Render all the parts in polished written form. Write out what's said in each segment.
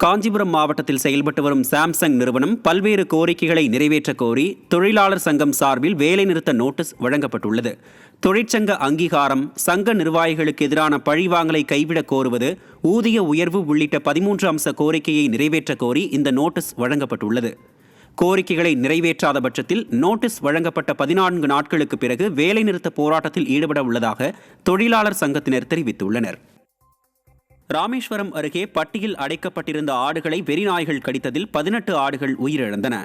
காஞ்சிபுரம் மாவட்டத்தில் செயல்பட்டு வரும் சாம்சங் நிறுவனம் பல்வேறு கோரிக்கைகளை நிறைவேற்றக் கோரி தொழிலாளர் சங்கம் சார்பில் வேலைநிறுத்த நோட்டீஸ் வழங்கப்பட்டுள்ளது. தொழிற்சங்க அங்கீகாரம், சங்க நிர்வாகிகளுக்கு எதிரான பழிவாங்கலை கைவிடக் கோருவது, ஊதிய உயர்வு உள்ளிட்ட 13 அம்ச கோரிக்கையை நிறைவேற்றக் கோரி இந்த நோட்டீஸ் வழங்கப்பட்டுள்ளது. கோரிக்கைகளை நிறைவேற்றாத பட்சத்தில் நோட்டீஸ் வழங்கப்பட்ட 14 நாட்களுக்கு பிறகு வேலைநிறுத்த போராட்டத்தில் ஈடுபட உள்ளதாக தொழிலாளர் சங்கத்தினர் தெரிவித்துள்ளனர். ராமேஸ்வரம் அருகே பட்டியில் அடைக்கப்பட்டிருந்த ஆடுகளை வெறிநாய்கள் கடித்ததில் 18 ஆடுகள் உயிரிழந்தன.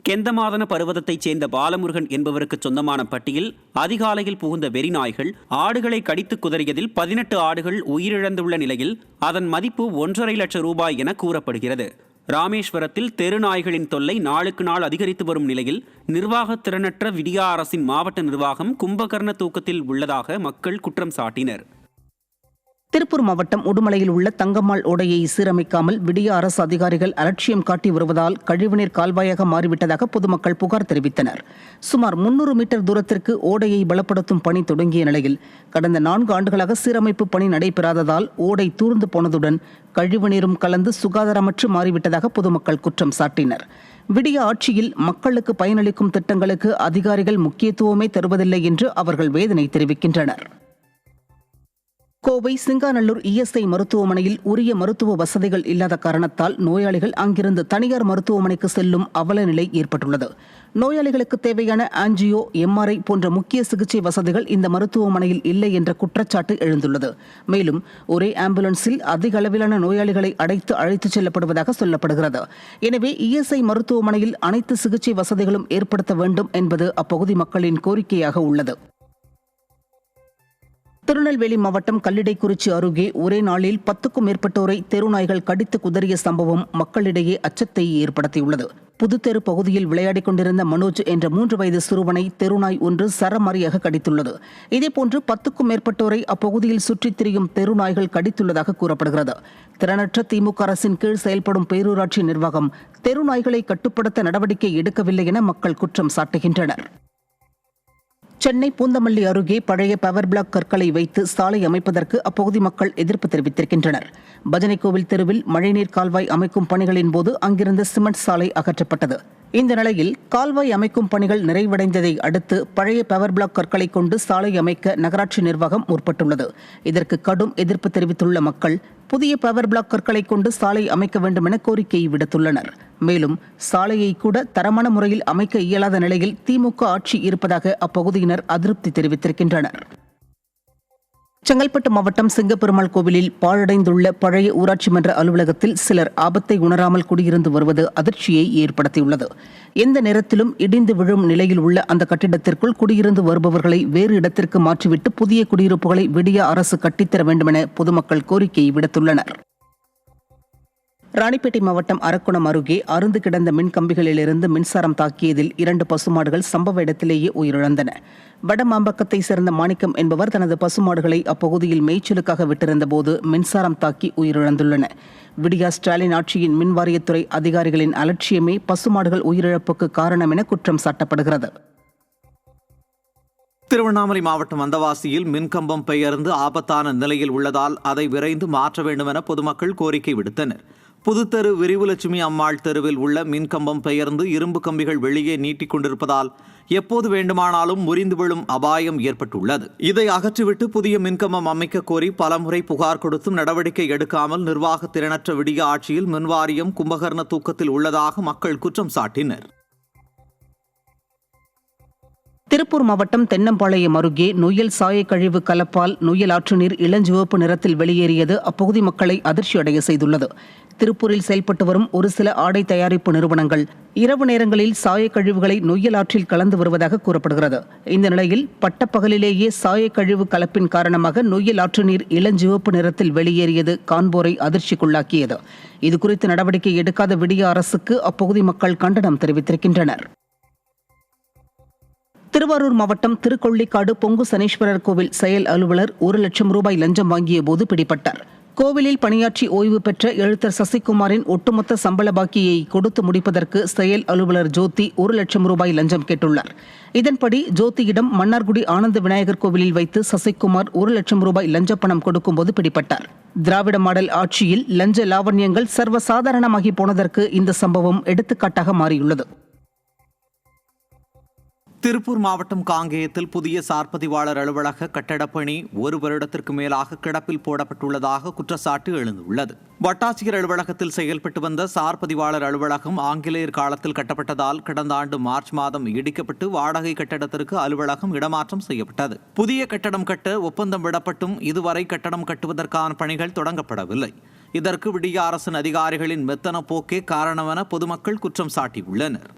கெந்தமாதன பருவதத்தைச் சேர்ந்த பாலமுருகன் என்பவருக்கு சொந்தமான பட்டியில் அதிகாலையில் புகுந்த வெறிநாய்கள் ஆடுகளை கடித்து குதறியதில் 18 ஆடுகள் உயிரிழந்துள்ள நிலையில் அதன் மதிப்பு 1.5 லட்சம் ரூபாய் என கூறப்படுகிறது. ராமேஸ்வரத்தில் தெருநாய்களின் தொல்லை நாளுக்கு நாள் அதிகரித்து வரும் நிலையில் நிர்வாக திறனற்ற விடியா அரசின் மாவட்ட நிர்வாகம் கும்பகர்ண தூக்கத்தில் உள்ளதாக மக்கள் குற்றம் சாட்டினர். திருப்பூர் மாவட்டம் உடுமலையில் உள்ள தங்கம்மாள் ஓடையை சீரமைக்காமல் விடிய அரசு அதிகாரிகள் அலட்சியம் காட்டி வருவதால் கழிவுநீர் கால்வாயாக மாறிவிட்டதாக பொதுமக்கள் புகார் தெரிவித்தனர். சுமார் 300 மீட்டர் தூரத்திற்கு ஓடையை பலப்படுத்தும் பணி தொடங்கிய நிலையில் கடந்த 4 ஆண்டுகளாக சீரமைப்பு பணி நடைபெறாததால் ஓடை தூர்ந்து போனதுடன் கழிவுநீரும் கலந்து சுகாதாரமற்று மாறிவிட்டதாக பொதுமக்கள் குற்றம் சாட்டினர். விடிய ஆட்சியில் மக்களுக்கு பயனளிக்கும் திட்டங்களுக்கு அதிகாரிகள் முக்கியத்துவமே தருவதில்லை என்று அவர்கள் வேதனை தெரிவிக்கின்றனர். கோவை சிங்காநல்லூர் இஎஸ்ஐ மருத்துவமனையில் உரிய மருத்துவ வசதிகள் இல்லாத காரணத்தால் நோயாளிகள் அங்கிருந்து தனியார் மருத்துவமனைக்கு செல்லும் அவல நிலை ஏற்பட்டுள்ளது. நோயாளிகளுக்கு தேவையான ஆஞ்சியோ, எம்ஆர்ஐ போன்ற முக்கிய சிகிச்சை வசதிகள் இந்த மருத்துவமனையில் இல்லை என்ற குற்றச்சாட்டு எழுந்துள்ளது. மேலும் ஒரே ஆம்புலன்ஸில் அதிக அளவிலான நோயாளிகளை அழைத்துச் செல்லப்படுவதாக சொல்லப்படுகிறது. எனவே இஎஸ்ஐ மருத்துவமனையில் அனைத்து சிகிச்சை வசதிகளும் ஏற்படுத்த வேண்டும் என்பது அப்பகுதி மக்களின் கோரிக்கையாக உள்ளது. திருநெல்வேலி மாவட்டம் கல்லிடைக்குறிச்சி அருகே ஒரே நாளில் 10க்கும் மேற்பட்டோரை தெருநாய்கள் கடித்து குதறிய சம்பவம் மக்களிடையே அச்சத்தை ஏற்படுத்தியுள்ளது. புதுத்தெரு பகுதியில் விளையாடிக் கொண்டிருந்த மனோஜ் என்ற 3 வயது சிறுவனை தெருநாய் ஒன்று சரமாரியாக கடித்துள்ளது. இதேபோன்று 10க்கும் மேற்பட்டோரை அப்பகுதியில் சுற்றித் திரியும் தெருநாய்கள் கடித்துள்ளதாக கூறப்படுகிறது. திறனற்ற திமுக அரசின் கீழ் செயல்படும் பேரூராட்சி நிர்வாகம் தெருநாய்களை கட்டுப்படுத்த நடவடிக்கை எடுக்கவில்லை என மக்கள் குற்றம் சாட்டுகின்றனர். சென்னை பூந்தமல்லி அருகே பழைய பவர் பிளாக் கற்களை வைத்து சாலை அமைப்பதற்கு அப்பகுதி மக்கள் எதிர்ப்பு தெரிவித்திருக்கின்றனர். பஜனைக்கோவில் தெருவில் மழைநீர் கால்வாய் அமைக்கும் பணிகளின் போது அங்கிருந்த சிமெண்ட் சாலை அகற்றப்பட்டது. இந்த நிலையில் கால்வாய் அமைக்கும் பணிகள் நிறைவடைந்ததை அடுத்து பழைய பவர் பிளாக் கற்களை கொண்டு சாலை அமைக்க நகராட்சி நிர்வாகம் முற்பட்டுள்ளது. இதற்கு கடும் எதிர்ப்பு தெரிவித்துள்ள மக்கள் புதிய பவர் பிளாக் கற்களை கொண்டு சாலை அமைக்க வேண்டும் என கோரிக்கை விடுத்துள்ளனர். மேலும் சாலையை கூட தரமான முறையில் அமைக்க இயலாத நிலையில் திமுக ஆட்சி இருப்பதாக அப்பகுதியினர் அதிருப்தி தெரிவித்திருக்கின்றனர். செங்கல்பட்டு மாவட்டம் சிங்கப்பெருமாள் கோவிலில் பாழடைந்துள்ள பழைய ஊராட்சி மன்ற அலுவலகத்தில் சிலர் ஆபத்தை உணராமல் குடியிருந்து வருவது அதிர்ச்சியை ஏற்படுத்தியுள்ளது. எந்த நேரத்திலும் இடிந்து விழும் நிலையில் உள்ள அந்த கட்டிடத்திற்குள் குடியிருந்து வருபவர்களை வேறு இடத்திற்கு மாற்றிவிட்டு புதிய குடியிருப்புகளை விடிய அரசு கட்டித்தர வேண்டுமென பொதுமக்கள் கோரிக்கை விடுத்துள்ளனர். ராணிப்பேட்டை மாவட்டம் அரக்குணம் அருகே அருந்து கிடந்த மின் கம்பிகளிலிருந்து மின்சாரம் தாக்கியதில் 2 பசுமாடுகள் சம்பவ இடத்திலேயே உயிரிழந்தன. வடமாம்பக்கத்தை சேர்ந்த மாணிக்கம் என்பவர் தனது பசுமாடுகளை அப்பகுதியில் மேய்ச்சலுக்காக விட்டிருந்த போது மின்சாரம் தாக்கி உயிரிழந்துள்ளன. விடியா ஸ்டாலின் ஆட்சியின் மின்வாரியத்துறை அதிகாரிகளின் அலட்சியமே பசுமாடுகள் உயிரிழப்புக்கு காரணம் என குற்றம் சாட்டப்படுகிறது. திருவண்ணாமலை மாவட்டம் வந்தவாசியில் மின்கம்பம் பெயர்ந்து ஆபத்தான நிலையில் உள்ளதால் அதை விரைந்து மாற்ற வேண்டும் என பொதுமக்கள் கோரிக்கை விடுத்தனர். புதுத்தெரு விரிவுலட்சுமி அம்மாள் தெருவில் உள்ள மின்கம்பம் பெயர்ந்து இரும்பு கம்பிகள் வெளியே நீட்டிக் கொண்டிருப்பதால் எப்போது வேண்டுமானாலும் முறிந்து விழும் அபாயம் ஏற்பட்டுள்ளது. இதை அகற்றிவிட்டு புதிய மின்கம்பம் அமைக்க கோரி பலமுறை புகார் கொடுத்தும் நடவடிக்கை எடுக்காமல் நிர்வாக திறனற்ற விடிய ஆட்சியில் மின்வாரியம் கும்பகர்ண தூக்கத்தில் உள்ளதாக மக்கள் குற்றம் சாட்டினர். திருப்பூர் மாவட்டம் தென்னம்பாளையம் அருகே நொய்யல் சாய கழிவு கலப்பால் நொய்யல் ஆற்று நீர் இளஞ்சிவப்பு நிறத்தில் வெளியேறியது அப்பகுதி மக்களை அதிர்ச்சியடைய செய்துள்ளது. திருப்பூரில் செயல்பட்டு வரும் ஒரு சில ஆடை தயாரிப்பு நிறுவனங்கள் இரவு நேரங்களில் சாய கழிவுகளை நொய்யல் ஆற்றில் கலந்து வருவதாக கூறப்படுகிறது. இந்த நிலையில் பட்டப்பகலிலேயே சாய கழிவு கலப்பின் காரணமாக நொய்யல் ஆற்று நீர் இளஞ்சிவப்பு நிறத்தில் வெளியேறியது காண்போரை அதிர்ச்சிக்குள்ளாக்கியது. இதுகுறித்து நடவடிக்கை எடுக்காத விடிய அரசுக்கு அப்பகுதி மக்கள் கண்டனம் தெரிவித்திருக்கின்றனர். திருவாரூர் மாவட்டம் திருக்கொள்ளிக்காடு பொங்கு சனீஸ்வரர் கோவில் செயல் அலுவலர் 1 லட்சம் ரூபாய் லஞ்சம் வாங்கிய போது பிடிபட்டார். கோவிலில் பணியாற்றி ஓய்வு பெற்ற எழுத்தர் சசிகுமாரின் ஒட்டுமொத்த சம்பள பாக்கியை கொடுத்து முடிப்பதற்கு செயல் அலுவலர் ஜோதி 1 லட்சம் ரூபாய் லஞ்சம் கேட்டுள்ளார். இதன்படி ஜோதியிடம் மன்னார்குடி ஆனந்த விநாயகர் கோவிலில் வைத்து சசிகுமார் 1 லட்சம் ரூபாய் லஞ்ச பணம் கொடுக்கும்போது பிடிபட்டார். திராவிட மாடல் ஆட்சியில் லஞ்ச லாவண்யங்கள் சர்வசாதாரணமாகி போனதற்கு இந்த சம்பவம் எடுத்துக்காட்டாக மாறியுள்ளது. திருப்பூர் மாவட்டம் காங்கேயத்தில் புதிய சார்பதிவாளர் அலுவலக கட்டடப் பணி 1 வருடத்திற்கு மேலாக கிடப்பில் போடப்பட்டுள்ளதாக குற்றச்சாட்டு எழுந்துள்ளது. வட்டாட்சியர் அலுவலகத்தில் செயல்பட்டு வந்த சார்பதிவாளர் அலுவலகம் ஆங்கிலேயர் காலத்தில் கட்டப்பட்டதால் கடந்த ஆண்டு மார்ச் மாதம் இடிக்கப்பட்டு வாடகை கட்டடத்திற்கு அலுவலகம் இடமாற்றம் செய்யப்பட்டது. புதிய கட்டடம் கட்ட ஒப்பந்தம் விடப்பட்டும் இதுவரை கட்டடம் கட்டுவதற்கான பணிகள் தொடங்கப்படவில்லை. இதற்கு விடிய அரசின் அதிகாரிகளின் மெத்தன போக்கே காரணமென பொதுமக்கள் குற்றம் சாட்டியுள்ளனர்.